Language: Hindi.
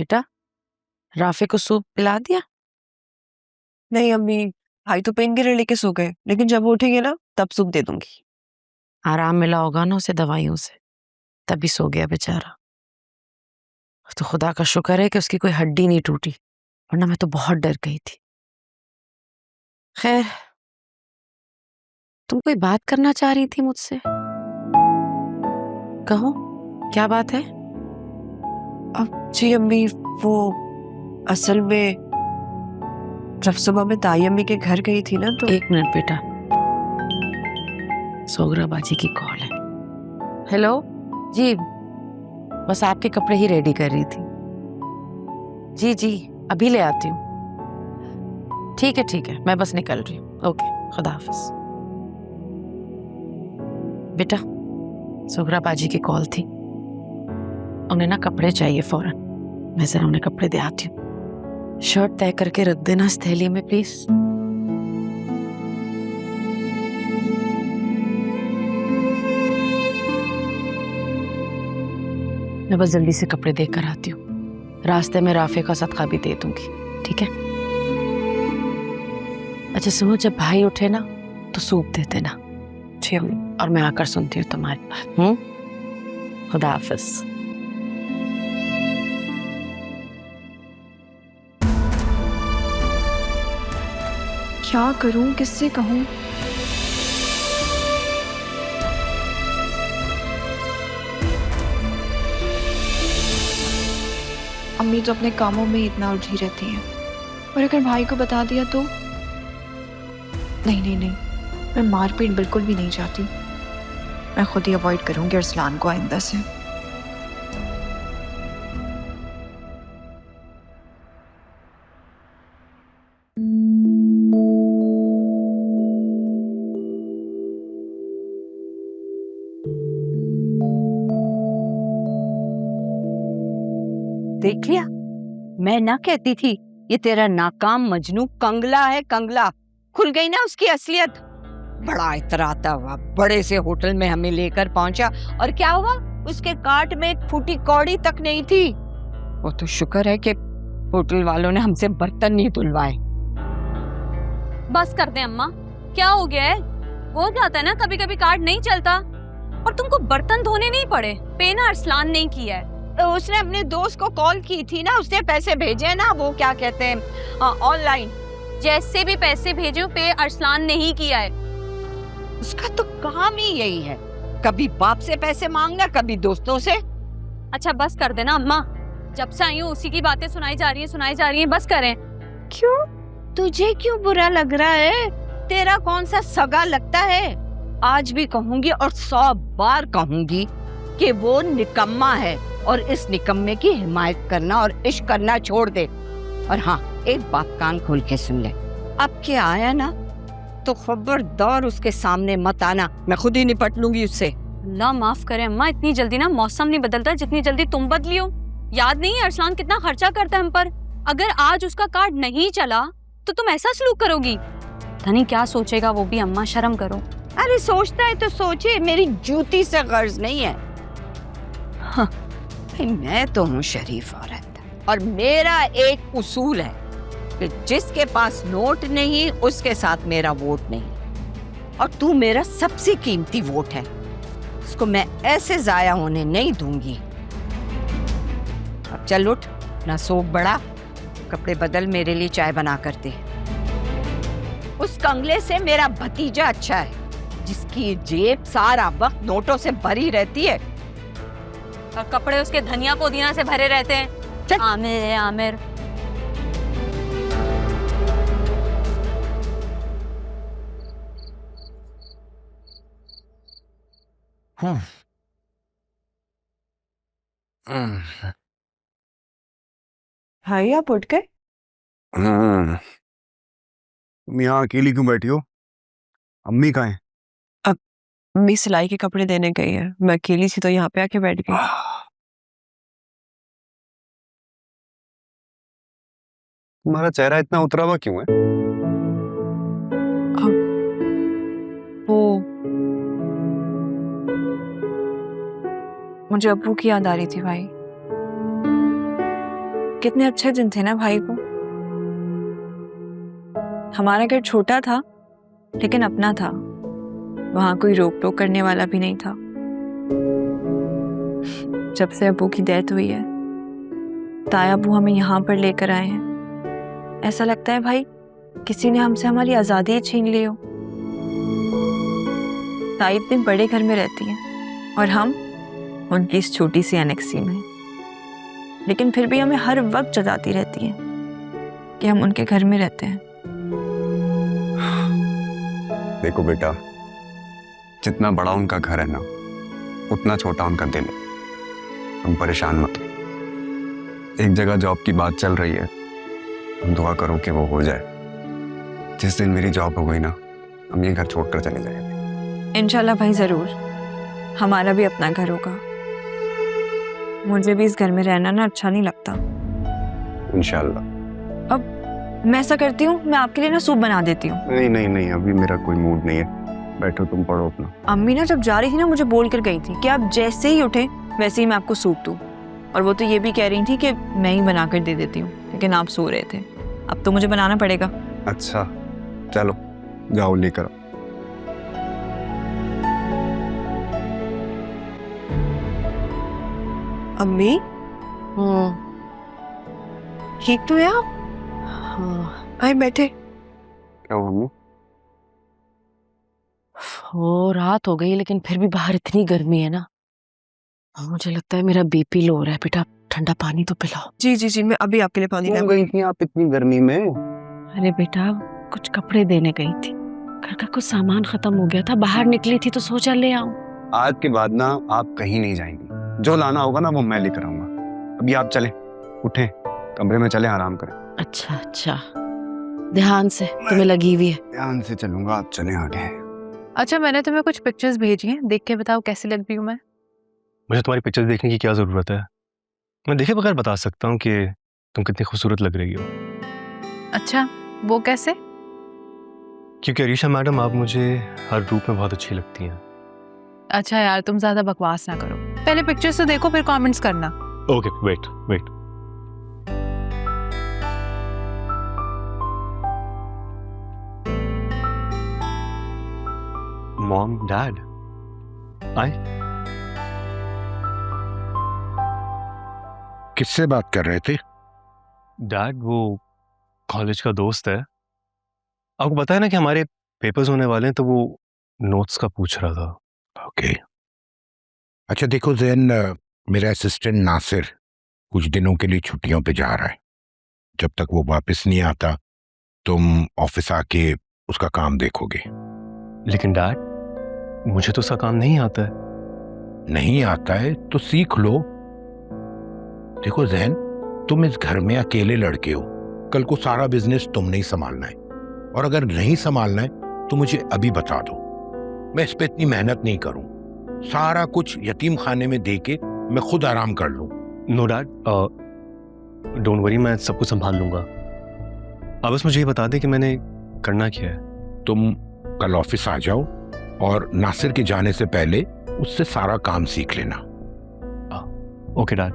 बेटा, राफे को सूप पिला दिया? नहीं अम्मी, भाई तो पेन किलर लेके सो गए, लेकिन जब वो उठेंगे ना तब सूप दे दूंगी। आराम मिला होगा ना उसे दवाइयों से, तभी सो गया बेचारा। तो खुदा का शुक्र है कि उसकी कोई हड्डी नहीं टूटी, वरना मैं तो बहुत डर गई थी। खैर, तुम कोई बात करना चाह रही थी मुझसे? कहो, क्या बात है? अब जी अम्मी, वो असल में जब सुबह मैं ताई अम्मी के घर गई थी ना तो एक मिनट बेटा, सोगरा बाजी की कॉल है। हेलो जी, बस आपके कपड़े ही रेडी कर रही थी। जी जी, अभी ले आती हूँ। ठीक है, मैं बस निकल रही हूँ। ओके, खुदा हाफिज। बेटा, सोगरा बाजी की कॉल थी, उन्हें ना कपड़े चाहिए फौरन। मैं जरा उन्हें कपड़े दे आती हूँ। शर्ट तय करके रख देना इस थैली में प्लीज। मैं बस जल्दी से कपड़े देकर आती हूँ, रास्ते में राफे का सदका भी दे दूंगी, ठीक है? अच्छा सुनो, जब भाई उठे ना तो सूप दे देना। जी अम्मी। और मैं आकर सुनती हूँ तुम्हारी बात। खुदा हाफिज। क्या करूं, किससे कहूं? अम्मी तो अपने कामों में इतना उलझी रहती हैं, और अगर भाई को बता दिया तो? नहीं, मैं मारपीट बिल्कुल भी नहीं चाहती। मैं खुद ही अवॉइड करूंगी अरसलान को आइंदा से। देख लिया, मैं ना कहती थी ये तेरा नाकाम मजनू कंगला है, कंगला। खुल गई ना उसकी असलियत। बड़ा इतराता हुआ बड़े से होटल में हमें लेकर पहुंचा, और क्या हुआ? उसके कार्ट में एक फूटी कौड़ी तक नहीं थी। वो तो शुक्र है कि होटल वालों ने हमसे बर्तन नहीं धुलवाए। बस कर दे अम्मा, क्या हो गया है? हो जाता है ना कभी कभी, कार्ड नहीं चलता। और तुमको बर्तन धोने नहीं पड़े, पे ना अरसलान नहीं किया है। उसने अपने दोस्त को कॉल की थी ना, उसने पैसे भेजे ना, वो क्या कहते हैं, ऑनलाइन। जैसे भी पैसे भेजे पे अरसलान नहीं किया है। उसका तो काम ही यही है, कभी बाप से पैसे मांगना, कभी दोस्तों से। अच्छा बस कर देना अम्मा, जब से आई हूँ उसी की बातें सुनाई जा रही हैं, बस करें। क्यों? तुझे क्यों बुरा लग रहा है? तेरा कौन सा सगा लगता है? आज भी कहूंगी और 100 बार कहूंगी कि वो निकम्मा है, और इस निकम्मे की हिमायत करना और इश्क करना छोड़ दे। और हाँ, एक बात कान खोल के सुन ले, अब के आया ना तो खबरदार उसके सामने मत आना, मैं खुद ही निपट लूंगी उससे। अल्लाह माफ करे अम्मा, इतनी जल्दी ना मौसम नहीं बदलता जितनी जल्दी तुम बदली हो। याद नहीं है अरसलान कितना खर्चा करता है हम पर? अगर आज उसका कार्ड नहीं चला तो तुम ऐसा सलूक करोगी? पता नहीं क्या सोचेगा वो भी। अम्मा शर्म करो। अरे सोचता है तो सोचे, मेरी जूती से गर्ज नहीं है। हाँ, मैं तो हूँ शरीफ औरत, और मेरा एक उसूल है कि जिसके पास नोट नहीं उसके साथ मेरा वोट नहीं, और तू मेरा सबसे कीमती वोट है, उसको मैं ऐसे जाया होने नहीं दूंगी। अब चल उठ, ना सोच बड़ा, कपड़े बदल, मेरे लिए चाय बना कर दे। उस कंगले से मेरा भतीजा अच्छा है, जिसकी जेब सारा वक्त नोटों से भरी रहती है, और कपड़े उसके धनिया पुदीना से भरे रहते हैं। आमिर है आमिर। भाई आप उठ गए? तुम यहाँ अकेली क्यों बैठी हो? अम्मी कहाँ है? अम्मी सिलाई के कपड़े देने गई है, मैं अकेली थी तो यहाँ पे आके बैठ गई। तुम्हारा चेहरा इतना उतरा हुआ क्यों है? वो मुझे अब्बू की याद आ रही थी भाई। कितने अच्छे दिन थे ना भाई वो। हमारा घर छोटा था लेकिन अपना था, वहां कोई रोक टोक करने वाला भी नहीं था। जब से अब्बू की डेथ हुई है, ताया अब्बू हमें यहाँ पर लेकर आए हैं। ऐसा लगता है भाई किसी ने हमसे हमारी आज़ादी ही छीन ली हो। ताई इतने बड़े घर में रहती हैं और हम उनकी इस छोटी सी एनेक्सी में, लेकिन फिर भी हमें हर वक्त जताती रहती हैं कि हम उनके घर में रहते हैं। देखो बेटा, जितना बड़ा उनका घर है ना, उतना छोटा उनका दिल है। तुम परेशान मत हो। एक जगह जॉब की बात चल रही है, तुम दुआ करो कि वो हो जाए। जिस दिन मेरी जॉब हो गई ना, हम ये घर छोड़कर चले जाएंगे। इंशाल्लाह भाई ज़रूर, हमारा भी अपना घर होगा। मुझे भी इस घर में रहना ना अच्छा नहीं लगता। इंशाल्लाह। अब मैं ऐसा करती हूँ, मैं आपके लिए ना सूप बना देती हूँ। नहीं नहीं नहीं, अभी मेरा कोई मूड नहीं है। बैठो, तुम पढ़ो अपना। अम्मी ना जब जा रही थी ना, मुझे बोल कर गई थी कि आप जैसे ही उठे वैसे ही मैं आपको सूप दूँ। और वो तो ये भी कह रही थी कि मैं ही बना कर दे देती हूँ, लेकिन आप सो रहे थे। अब तो मुझे बनाना पड़ेगा। अच्छा चलो, जाओ लेकर आओ। अम्मी ठीक तो है आप? हाँ, आए बैठे। क्या हुआ मम्मी? वो रात हो गई लेकिन फिर भी बाहर इतनी गर्मी है ना, मुझे लगता है मेरा बीपी लो हो रहा है। बेटा ठंडा पानी तो पिलाओ। जी जी जी, मैं अभी आपके लिए पानी क्यों लाऊं। गई थी आप इतनी गर्मी में? अरे बेटा कुछ कपड़े देने गई थी, घर का कुछ सामान खत्म हो गया था, बाहर निकली थी तो सोचा ले आऊं। आज के बाद ना आप कहीं नहीं जाएंगी। जो लाना होगा ना वो मैं लेकर आऊंगा। अभी आप चले, उठे, कमरे में चले, आराम करें। अच्छा अच्छा, ध्यान से, तुम्हें लगी हुई है। ध्यान से चलूंगा, आप चले आगे। अच्छा, मैंने तुम्हें कुछ पिक्चर्स भेजी हैं, देख के बताओ कैसी लग रही हूँ मैं। मुझे तुम्हारी पिक्चर देखने की क्या ज़रूरत है? मैं देखे बगैर बता सकता हूँ कि तुम कितनी खूबसूरत लग रही हो। अच्छा, वो कैसे? क्योंकि अरीशा मैडम, आप मुझे हर रूप में बहुत अच्छी लगती हैं। अच्छा यार, तुम ज्यादा बकवास ना करो, पहले पिक्चर्स तो देखो फिर कमेंट्स करना। Okay, wait wait. Mom, dad, आए। किससे बात कर रहे थे? डैड, वो कॉलेज का दोस्त है। आपको पता है ना कि हमारे पेपर्स होने वाले हैं, तो वो नोट्स का पूछ रहा था। ओके। अच्छा देखो जैन, मेरा असिस्टेंट नासिर कुछ दिनों के लिए छुट्टियों पे जा रहा है। जब तक वो वापस नहीं आता तुम ऑफिस आके उसका काम देखोगे। लेकिन डैड, मुझे तो उसका काम नहीं आता है। नहीं आता है तो सीख लो। देखो जैन, तुम इस घर में अकेले लड़के हो, कल को सारा बिजनेस तुमने ही संभालना है, और अगर नहीं संभालना है तो मुझे अभी बता दो। मैं इस पे इतनी मेहनत नहीं करूं, सारा कुछ यतीम खाने में दे के मैं खुद आराम कर लूं। नो डैड, डोंट वरी, मैं सब कुछ संभाल लूंगा। अब बस मुझे ये बता दे कि मैंने करना क्या है। तुम कल ऑफिस आ जाओ और नासिर के जाने से पहले उससे सारा काम सीख लेना। Okay dad.